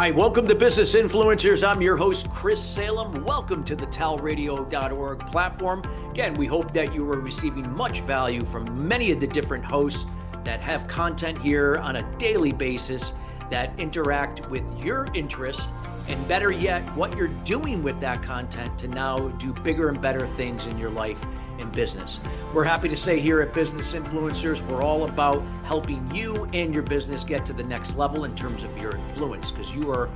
Hi, welcome to Business Influencers. I'm your host, Chris Salem. Welcome to the TALRadio.org platform. Again, we hope that you are receiving much value from many of the different hosts that have content here on a daily basis that interact with your interests, and better yet, what you're doing with that content to now do bigger and better things in your life and business. We're happy to say here at Business Influencers, we're all about helping you and your business get to the next level in terms of your influence, because your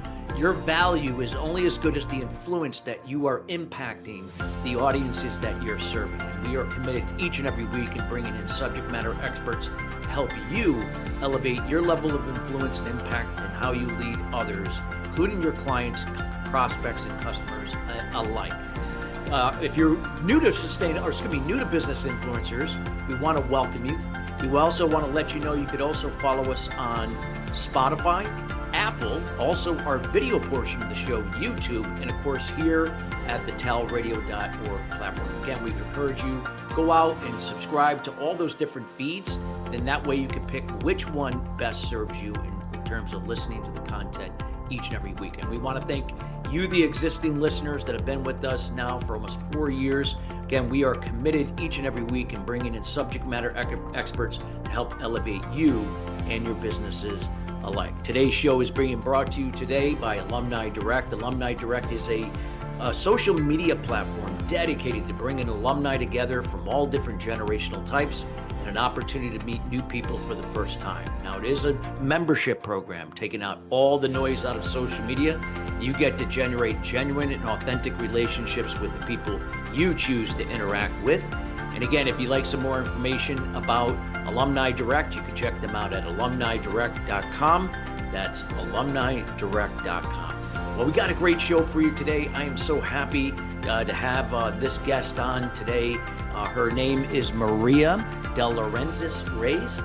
value is only as good as the influence that you are impacting the audiences that you're serving. And we are committed each and every week in bringing in subject matter experts to help you elevate your level of influence and impact and how you lead others, including your clients, prospects, and customers alike. If you're new to new to Business Influencers, we want to welcome you. We also want to let you know you could also follow us on Spotify, Apple, also our video portion of the show, YouTube, and of course here at the TALRadio.org platform. Again, we encourage you, go out and subscribe to all those different feeds. Then that way you can pick which one best serves you in terms of listening to the content each and every week. And we want to thank you, the existing listeners that have been with us now for almost 4 years. Again, we are committed each and every week in bringing in subject matter experts to help elevate you and your businesses alike. Today's show is being brought to you today by Alumni Direct. Alumni Direct is a social media platform dedicated to bringing alumni together from all different generational types and an opportunity to meet new people for the first time. Now, it is a membership program, taking out all the noise out of social media. You get to generate genuine and authentic relationships with the people you choose to interact with. And again, if you'd like some more information about Alumni Direct, you can check them out at alumnidirect.com. That's alumnidirect.com. Well, we got a great show for you today. I am so happy to have this guest on today. Her name is Maria DeLorenzis Reyes,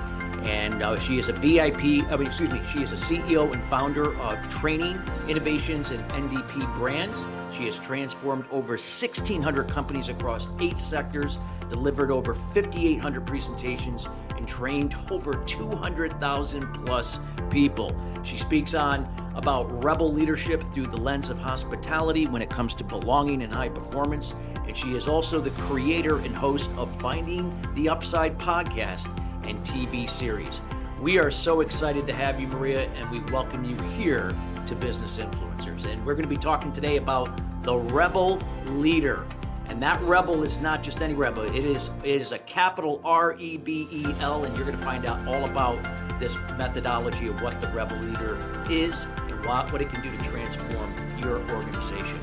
and she is a she is a CEO and founder of Training, Innovations, and NDP Brands. She has transformed over 1,600 companies across 8 sectors, delivered over 5,800 presentations, and trained over 200,000 plus people. She speaks on about rebel leadership through the lens of hospitality when it comes to belonging and high performance. And she is also the creator and host of Finding the Upside podcast and TV series. We are so excited to have you, Maria, and we welcome you here to Business Influencers. And we're going to be talking today about the rebel leader. And that rebel is not just any rebel. It is a capital REBEL, and you're going to find out all about this methodology of what the rebel leader is and what it can do to transform your organization.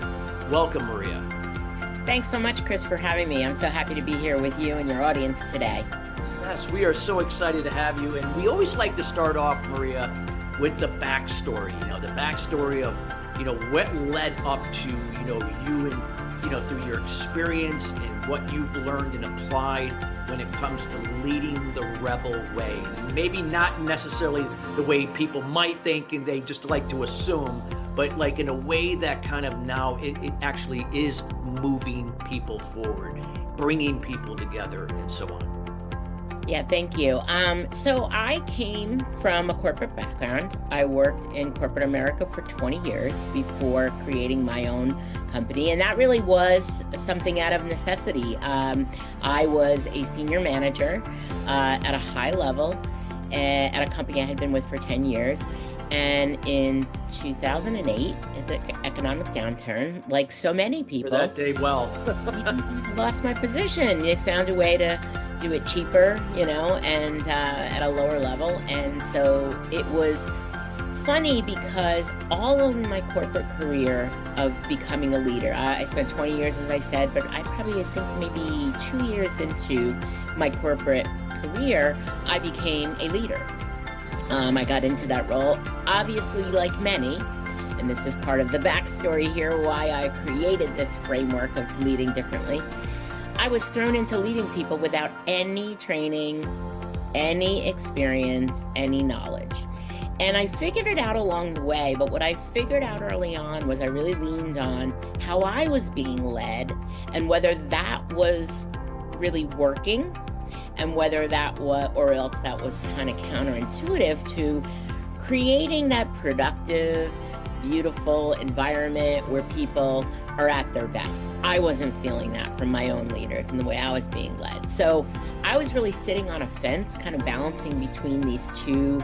Welcome, Maria. Thanks so much, Chris, for having me. I'm so happy to be here with you and your audience today. Yes, we are so excited to have you. And we always like to start off, Maria, with the backstory. The backstory of, what led up to, you and, through your experience and what you've learned and applied when it comes to leading the rebel way. Maybe not necessarily the way people might think and they just like to assume, but like in a way that kind of now it actually is moving people forward, bringing people together, and so on. Yeah, thank you. So I came from a corporate background. I worked in corporate America for 20 years before creating my own company, and that really was something out of necessity. I was a senior manager at a high level at a company I had been with for 10 years. And in 2008, at the economic downturn, like so many people, that day well, lost my position. They found a way to do it cheaper, and at a lower level. And so it was funny because all of my corporate career of becoming a leader, I spent 20 years, as I said, but I think maybe 2 years into my corporate career, I became a leader. I got into that role, obviously, like many, and this is part of the backstory here, why I created this framework of leading differently. I was thrown into leading people without any training, any experience, any knowledge. And I figured it out along the way, but what I figured out early on was I really leaned on how I was being led and whether that was really working, and whether that was, or else that was kind of counterintuitive to creating that productive, beautiful environment where people are at their best. I wasn't feeling that from my own leaders and the way I was being led. So I was really sitting on a fence, kind of balancing between these two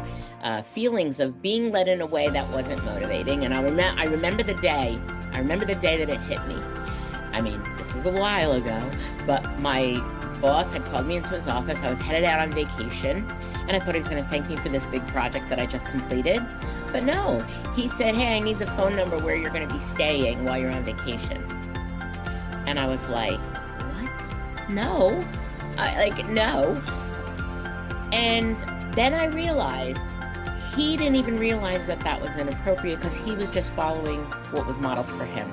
feelings of being led in a way that wasn't motivating. And I remember the day that it hit me. I mean, this was a while ago, but my boss had called me into his office. I was headed out on vacation, and I thought he was going to thank me for this big project that I just completed. But no, he said, hey, I need the phone number where you're going to be staying while you're on vacation. And I was like, what? No. No. And then I realized he didn't even realize that that was inappropriate because he was just following what was modeled for him.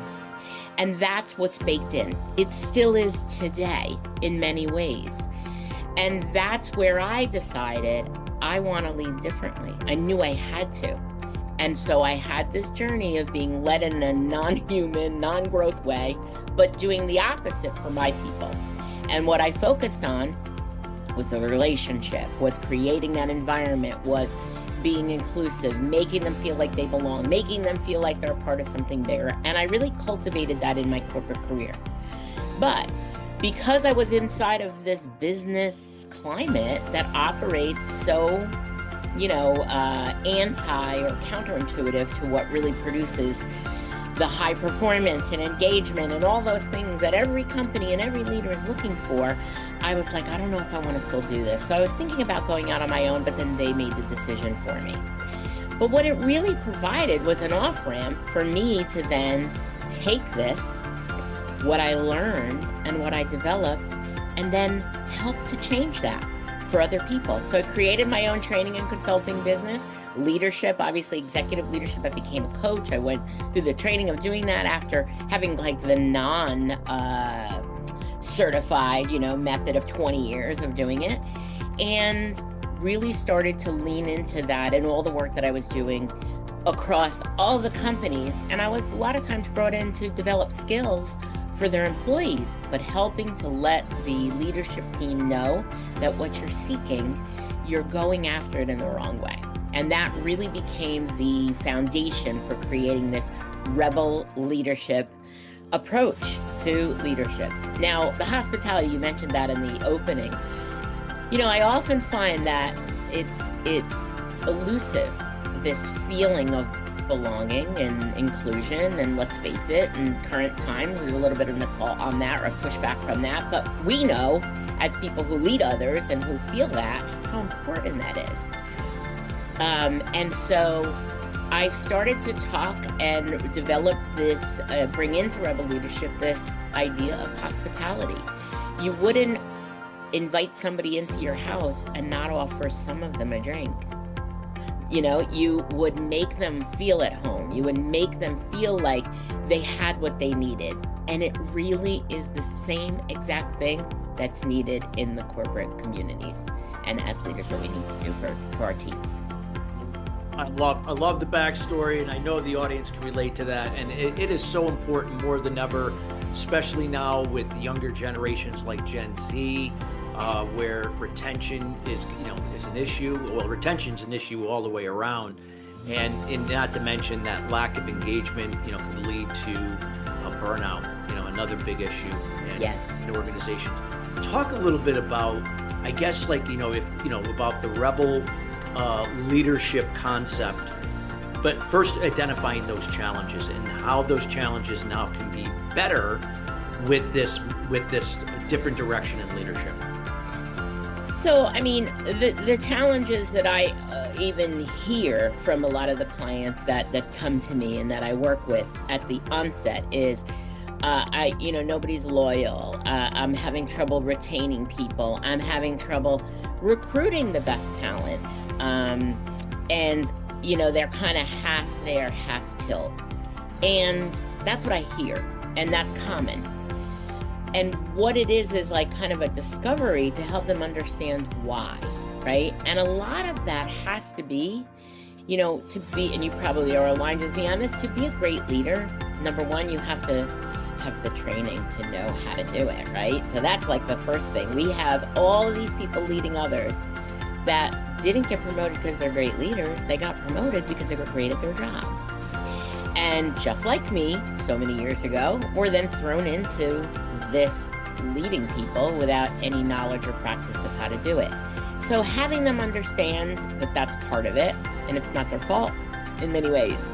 And that's what's baked in. It still is today in many ways. And that's where I decided I want to lead differently. I knew I had to. And so I had this journey of being led in a non-human, non-growth way, but doing the opposite for my people. And what I focused on was the relationship, was creating that environment, was being inclusive, making them feel like they belong, making them feel like they're a part of something bigger. And I really cultivated that in my corporate career. But because I was inside of this business climate that operates so, anti or counterintuitive to what really produces the high performance and engagement and all those things that every company and every leader is looking for, I was like, I don't know if I want to still do this. So I was thinking about going out on my own, but then they made the decision for me. But what it really provided was an off-ramp for me to then take this, what I learned and what I developed, and then help to change that for other people. So I created my own training and consulting business. Leadership, obviously executive leadership. I became a coach. I went through the training of doing that after having like the non-certified, method of 20 years of doing it, and really started to lean into that and all the work that I was doing across all the companies. And I was a lot of times brought in to develop skills for their employees, but helping to let the leadership team know that what you're seeking, you're going after it in the wrong way. And that really became the foundation for creating this rebel leadership approach to leadership. Now, the hospitality, you mentioned that in the opening. I often find that it's elusive, this feeling of belonging and inclusion. And let's face it, in current times, there's a little bit of an assault on that or a pushback from that. But we know, as people who lead others and who feel that, how important that is. And so I've started to talk and develop this, bring into Rebel Leadership this idea of hospitality. You wouldn't invite somebody into your house and not offer some of them a drink. You would make them feel at home. You would make them feel like they had what they needed. And it really is the same exact thing that's needed in the corporate communities and as leaders what we need to do for our teams. I love the backstory, and I know the audience can relate to that. And it is so important more than ever, especially now with the younger generations like Gen Z, where retention is an issue. Well, retention's an issue all the way around, and not to mention that lack of engagement, can lead to a burnout. Another big issue in organizations. Talk a little bit about, I guess, about the rebel leadership concept, but first identifying those challenges and how those challenges now can be better with this different direction in leadership. So, the challenges that I even hear from a lot of the clients that come to me and that I work with at the onset is, nobody's loyal. I'm having trouble retaining people. I'm having trouble recruiting the best talent. They're kind of half there, half tilt. And that's what I hear. And that's common. And what it is like kind of a discovery to help them understand why, right? And a lot of that has to be, to be, and you probably are aligned with me on this, to be a great leader, number one, you have to have the training to know how to do it, right? So that's like the first thing. We have all of these people leading others that didn't get promoted because they're great leaders. They got promoted because they were great at their job. And just like me, so many years ago, were then thrown into this leading people without any knowledge or practice of how to do it. So having them understand that that's part of it, and it's not their fault in many ways,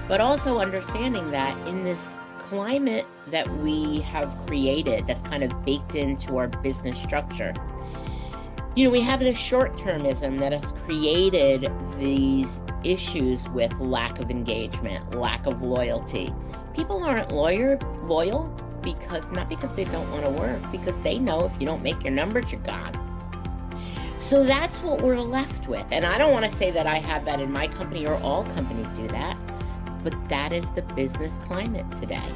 but also understanding that in this climate that we have created, that's kind of baked into our business structure, we have this short-termism that has created these issues with lack of engagement, lack of loyalty. People aren't loyal not because they don't want to work, because they know if you don't make your numbers, you're gone. So that's what we're left with. And I don't want to say that I have that in my company or all companies do that, but that is the business climate today.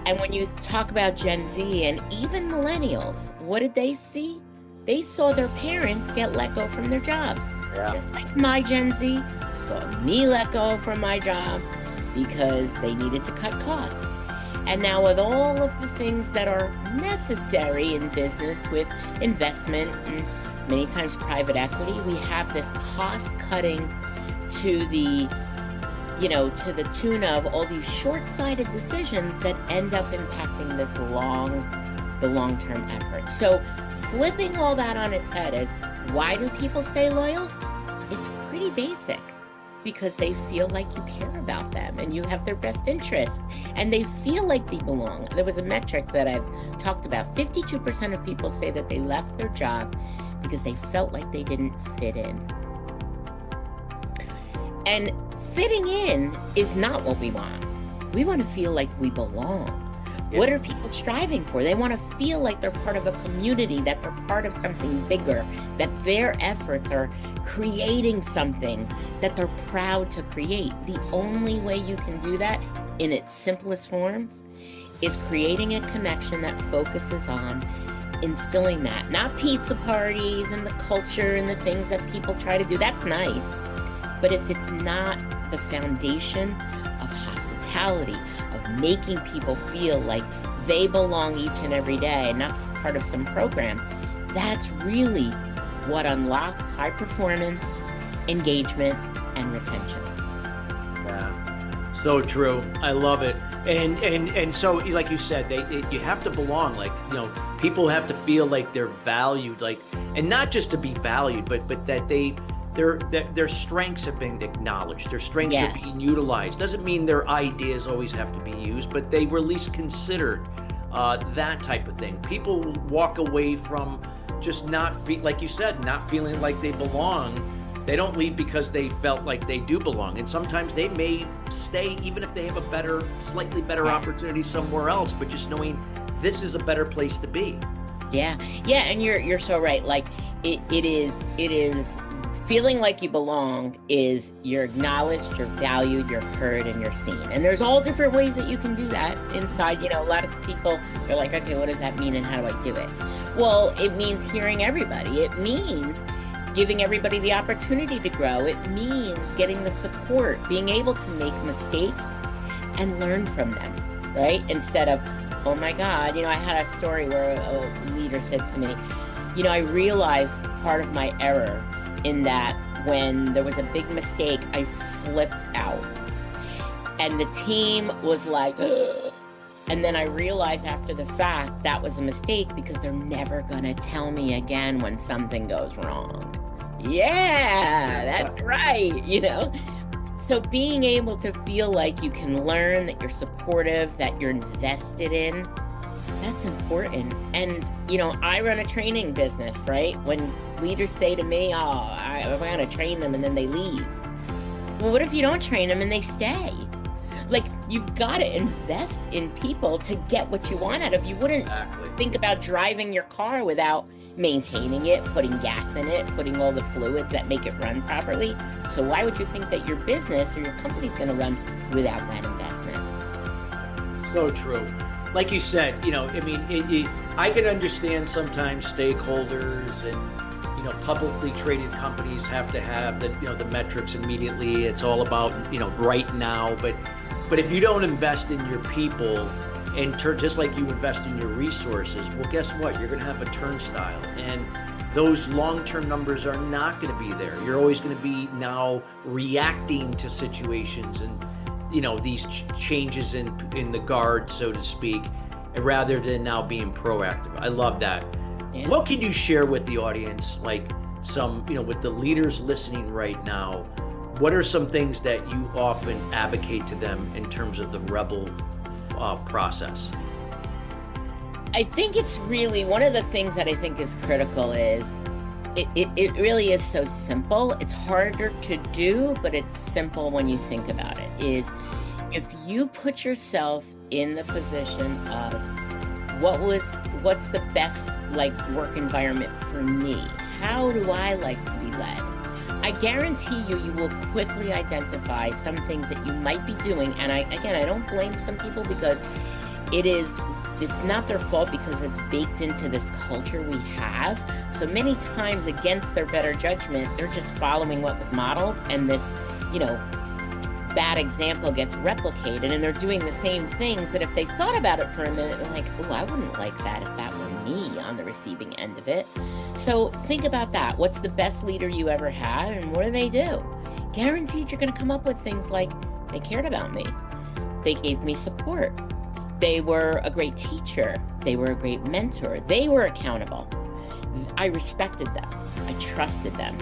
And when you talk about Gen Z and even millennials, what did they see? They saw their parents get let go from their jobs. Yeah. Just like my Gen Z saw me let go from my job because they needed to cut costs. And now with all of the things that are necessary in business with investment and many times private equity, we have this cost cutting to the tune of all these short-sighted decisions that end up impacting the long-term effort. So flipping all that on its head is, why do people stay loyal? It's pretty basic, because they feel like you care about them and you have their best interests and they feel like they belong. There was a metric that I've talked about. 52% of people say that they left their job because they felt like they didn't fit in. And fitting in is not what we want. We want to feel like we belong. Yeah. What are people striving for? They want to feel like they're part of a community, that they're part of something bigger, that their efforts are creating something that they're proud to create. The only way you can do that in its simplest forms is creating a connection that focuses on instilling that. Not pizza parties and the culture and the things that people try to do. That's nice. But if it's not the foundation of hospitality, of making people feel like they belong each and every day and not part of some program, that's really what unlocks high performance, engagement, and retention. Yeah, so true. I love it. And so, like you said, you have to belong. Like, people have to feel like they're valued, and not just to be valued, but that their strengths have been acknowledged. Their strengths Yes. are being utilized. Doesn't mean their ideas always have to be used, but they were at least considered. That type of thing. People walk away from just like you said, not feeling like they belong. They don't leave because they felt like they do belong. And sometimes they may stay even if they have a slightly better opportunity somewhere else, but just knowing this is a better place to be. Yeah. And you're so right. Like it is feeling like you belong is you're acknowledged, you're valued, you're heard, and you're seen. And there's all different ways that you can do that inside. A lot of people are like, okay, what does that mean and how do I do it? Well, it means hearing everybody. It means giving everybody the opportunity to grow. It means getting the support, being able to make mistakes and learn from them, right? Instead of, oh my God, I had a story where a leader said to me, I realized part of my error in that when there was a big mistake, I flipped out. And the team was like, ugh. And then I realized after the fact that was a mistake because they're never gonna tell me again when something goes wrong. Yeah, that's right, So being able to feel like you can learn, that you're supportive, that you're invested in, that's important. And, I run a training business, right? When leaders say to me, I'm going to train them and then they leave. Well, what if you don't train them and they stay? Like, you've got to invest in people to get what you want out of you. Wouldn't think about driving your car without maintaining it, putting gas in it, putting all the fluids that make it run properly. So why would you think that your business or your company's going to run without that investment? So true. Like you said, I can understand sometimes stakeholders and, publicly traded companies have to have the metrics immediately. It's all about, right now. But if you don't invest in your people and just like you invest in your resources, well, guess what? You're going to have a turnstile. And those long-term numbers are not going to be there. You're always going to be now reacting to situations and, these changes in the guard, so to speak, rather than now being proactive. I love that. Yeah. What can you share with the audience, like some, with the leaders listening right now? What are some things that you often advocate to them in terms of the rebel process? I think it's really one of the things that I think is critical is it really is so simple. It's harder to do, but it's simple when you think about it, is if you put yourself in the position of what's the best work environment for me? How do I like to be led? I guarantee you will quickly identify some things that you might be doing. And I don't blame some people because it's not their fault because it's baked into this culture we have. So many times against their better judgment, they're just following what was modeled, and this, bad example gets replicated, and they're doing the same things that if they thought about it for a minute, they're like, oh, I wouldn't like that if that were me on the receiving end of it. So think about that. What's the best leader you ever had, and what do they do? Guaranteed you're going to come up with things like, they cared about me. They gave me support. They were a great teacher. They were a great mentor. They were accountable. I respected them. I trusted them.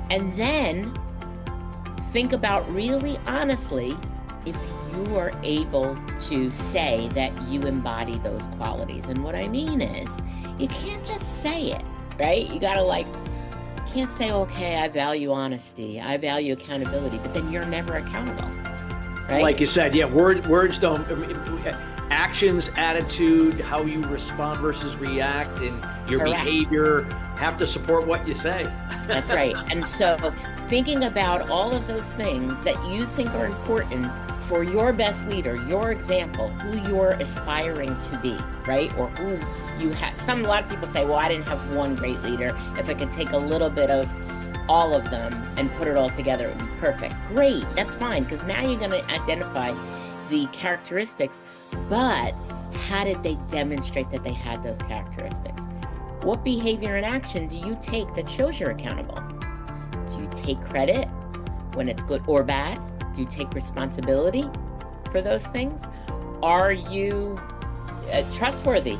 And then think about really honestly if you are able to say that you embody those qualities. And what I mean is, you can't just say it, right? You gotta can't say, okay, I value honesty, I value accountability, but then you're never accountable, right? Like you said, yeah, words don't, actions, attitude, how you respond versus react, and your Correct. behavior have to support what you say. That's right. And so thinking about all of those things that you think are important for your best leader, your example, who you're aspiring to be, right? Or who you have. A lot of people say, well, I didn't have one great leader. If I could take a little bit of all of them and put it all together, it would be perfect. Great, that's fine, because now you're going to identify the characteristics, but how did they demonstrate that they had those characteristics? What behavior and action do you take that shows you're accountable? Do you take credit when it's good or bad? Do you take responsibility for those things? Are you trustworthy,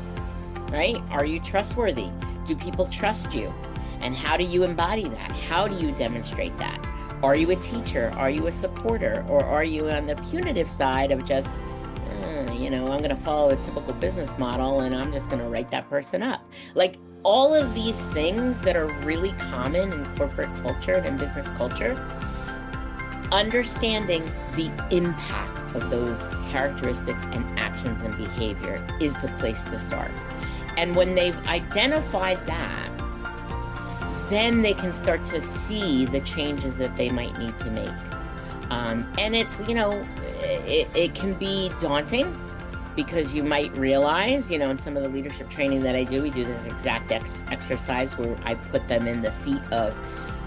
right? Are you trustworthy? Do people trust you? And how do you embody that? How do you demonstrate that? Are you a teacher? Are you a supporter? Or are you on the punitive side of just, I'm going to follow a typical business model and I'm just going to write that person up? All of these things that are really common in corporate culture and in business culture, understanding the impact of those characteristics and actions and behavior is the place to start. And when they've identified that, then they can start to see the changes that they might need to make. And it's, it can be daunting because you might realize, in some of the leadership training that I do, we do this exact exercise where I put them in the seat of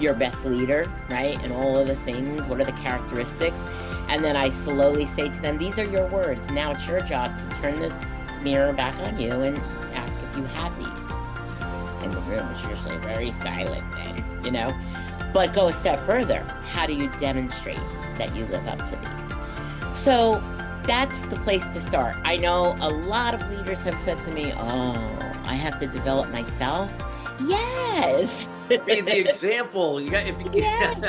your best leader, right? And all of the things, what are the characteristics? And then I slowly say to them, these are your words. Now it's your job to turn the mirror back on you and ask if you have these. And the room is usually very silent then, But go a step further. How do you demonstrate that you live up to these? So that's the place to start. I know a lot of leaders have said to me, I have to develop myself. Yes. Be the example. Yes.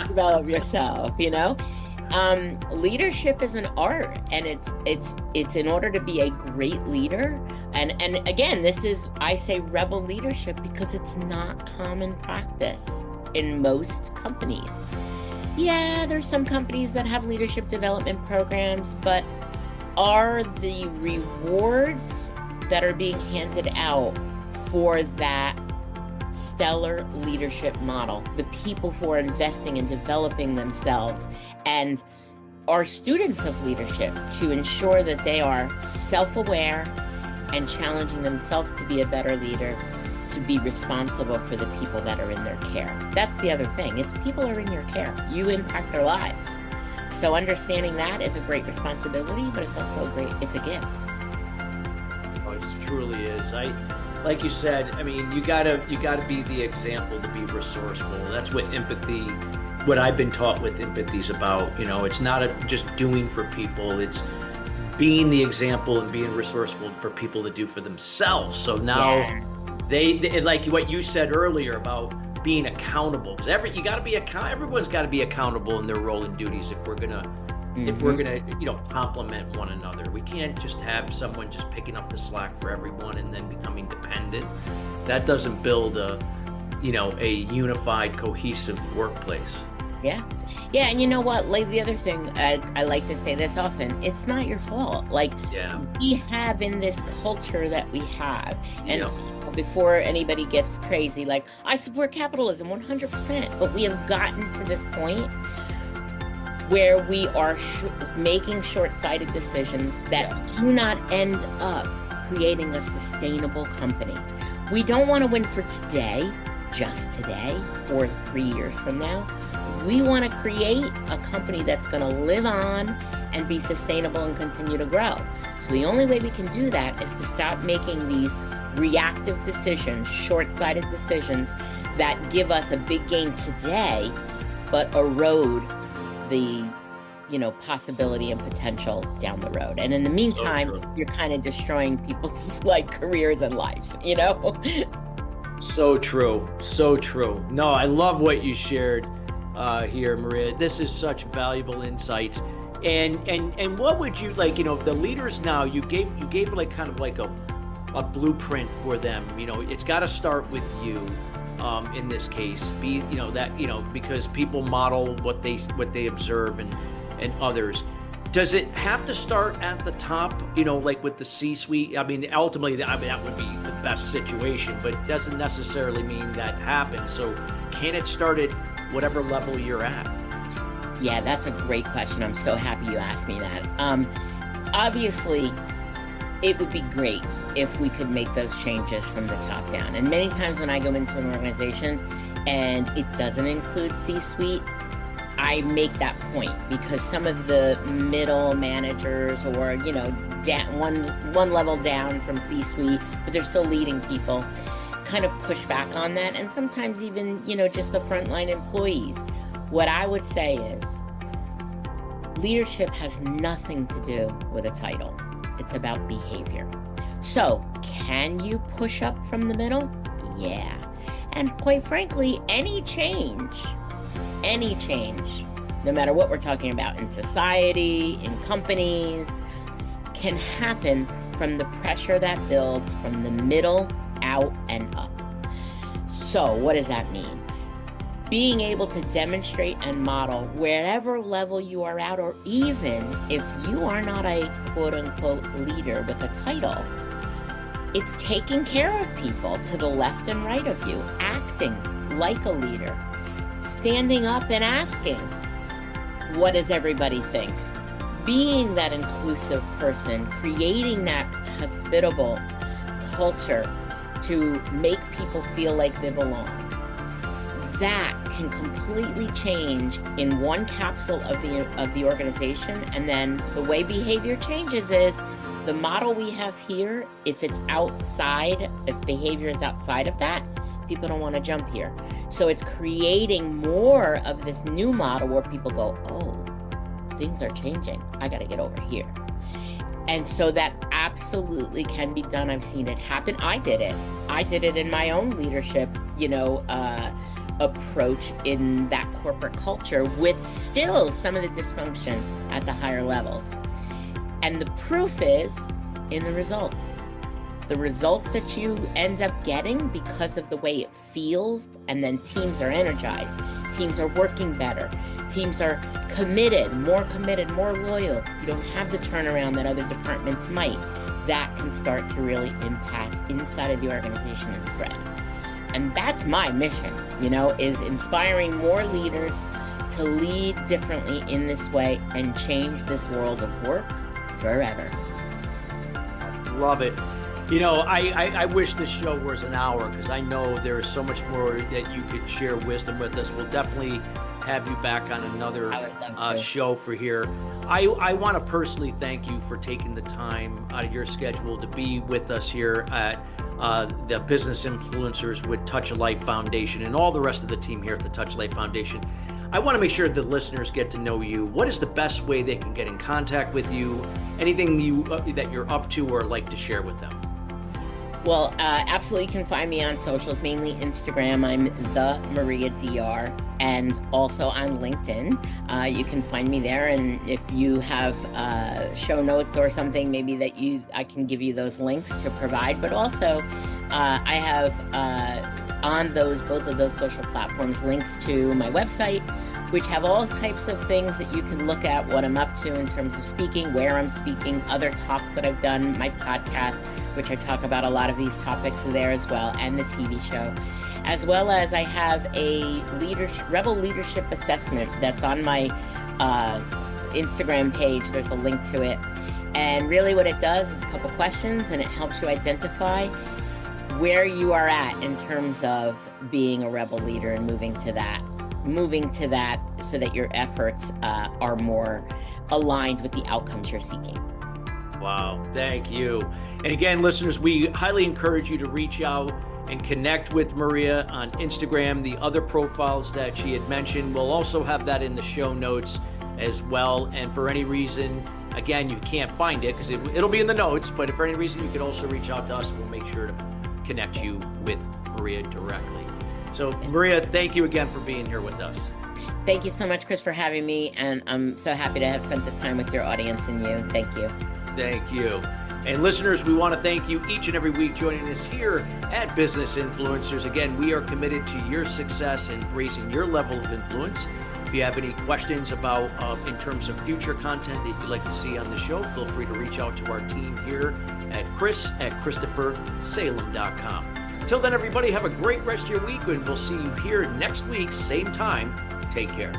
Develop yourself, Leadership is an art, and it's in order to be a great leader. And again, I say rebel leadership because it's not common practice in most companies. Yeah, there's some companies that have leadership development programs, but are the rewards that are being handed out for that stellar leadership model, the people who are investing in developing themselves and are students of leadership to ensure that they are self-aware and challenging themselves to be a better leader, to be responsible for the people that are in their care. That's the other thing. It's people are in your care. You impact their lives. So understanding that is a great responsibility, but it's also it's a gift. Oh, it truly is. Like you said, you gotta be the example to be resourceful. That's what empathy what I've been taught with empathy is about. You know, it's not just doing for people, it's being the example and being resourceful for people to do for themselves. So now they like what you said earlier about being accountable, because everyone's got to be accountable in their role and duties if we're gonna complement one another. We can't just have someone just picking up the slack for everyone and then becoming dependent. That doesn't build a unified, cohesive workplace. Yeah, and you know what? Like the other thing, I like to say this often, it's not your fault. Like we have in this culture that we have, and before anybody gets crazy, like I support capitalism 100%, but we have gotten to this point where we are making short-sighted decisions that do not end up creating a sustainable company. We don't want to win for today, just today, or 3 years from now. We want to create a company that's going to live on and be sustainable and continue to grow. So the only way we can do that is to stop making these reactive decisions, short-sighted decisions that give us a big gain today, but erode the possibility and potential down the road. And in the meantime, you're kind of destroying people's careers and lives, So true. No, I love what you shared here, Maria. This is such valuable insights. And what would you the leaders now, you gave kind of like a blueprint for them. It's got to start with you. In this case, because people model what they observe and others. Does it have to start at the top, with the C-suite? I mean, ultimately, that would be the best situation, but it doesn't necessarily mean that happens. So can it start at whatever level you're at? Yeah, that's a great question. I'm so happy you asked me that. Obviously, it would be great if we could make those changes from the top down. And many times when I go into an organization and it doesn't include C-suite, I make that point because some of the middle managers or, one level down from C-suite, but they're still leading people, kind of push back on that. And sometimes even, just the frontline employees. What I would say is leadership has nothing to do with a title. It's about behavior. So can you push up from the middle? Yeah. And quite frankly, any change, no matter what we're talking about in society, in companies, can happen from the pressure that builds from the middle out and up. So what does that mean? Being able to demonstrate and model wherever level you are at, or even if you are not a quote-unquote leader with a title, it's taking care of people to the left and right of you, acting like a leader, standing up and asking, what does everybody think? Being that inclusive person, creating that hospitable culture to make people feel like they belong. That can completely change in one capsule of the organization. And then the way behavior changes is the model we have here, if behavior is outside of that, people don't want to jump here. So it's creating more of this new model where people go, oh, things are changing. I got to get over here. And so that absolutely can be done. I've seen it happen. I did it in my own leadership, approach in that corporate culture with still some of the dysfunction at the higher levels. And the proof is in the results. The results that you end up getting because of the way it feels, and then teams are energized, teams are working better, teams are committed, more loyal. You don't have the turnaround that other departments might. That can start to really impact inside of the organization and spread. And that's my mission, is inspiring more leaders to lead differently in this way and change this world of work forever. Love it. I wish this show was an hour because I know there's so much more that you could share wisdom with us. We'll definitely have you back on another show for here. I want to personally thank you for taking the time out of your schedule to be with us here at the business influencers with Touch of Life Foundation and all the rest of the team here at the Touch of Life Foundation. I want to make sure the listeners get to know you. What is the best way they can get in contact with you? Anything that you're up to or like to share with them? Well, absolutely, you can find me on socials, mainly Instagram. I'm the Maria DR, and also on LinkedIn. You can find me there, and if you have show notes or something, maybe that I can give you those links to provide. But also, I have on both of those social platforms links to my website, which have all types of things that you can look at, what I'm up to in terms of speaking, where I'm speaking, other talks that I've done, my podcast, which I talk about a lot of these topics there as well, and the TV show. As well as I have a Rebel Leadership Assessment that's on my Instagram page. There's a link to it. And really what it does is a couple questions, and it helps you identify where you are at in terms of being a rebel leader and moving to that so that your efforts are more aligned with the outcomes you're seeking. Wow, thank you. And again, listeners, we highly encourage you to reach out and connect with Maria on Instagram. The other profiles that she had mentioned, we'll also have that in the show notes as well. And for any reason, again, you can't find it because it'll be in the notes, but if for any reason, you could also reach out to us and we'll make sure to connect you with Maria directly. So Maria, thank you again for being here with us. Thank you so much, Chris, for having me. And I'm so happy to have spent this time with your audience and you. Thank you. Thank you. And listeners, we want to thank you each and every week joining us here at Business Influencers. Again, we are committed to your success and raising your level of influence. If you have any questions about in terms of future content that you'd like to see on the show, feel free to reach out to our team here at chris@christophersalem.com. Till then, everybody, have a great rest of your week, and we'll see you here next week, same time. Take care.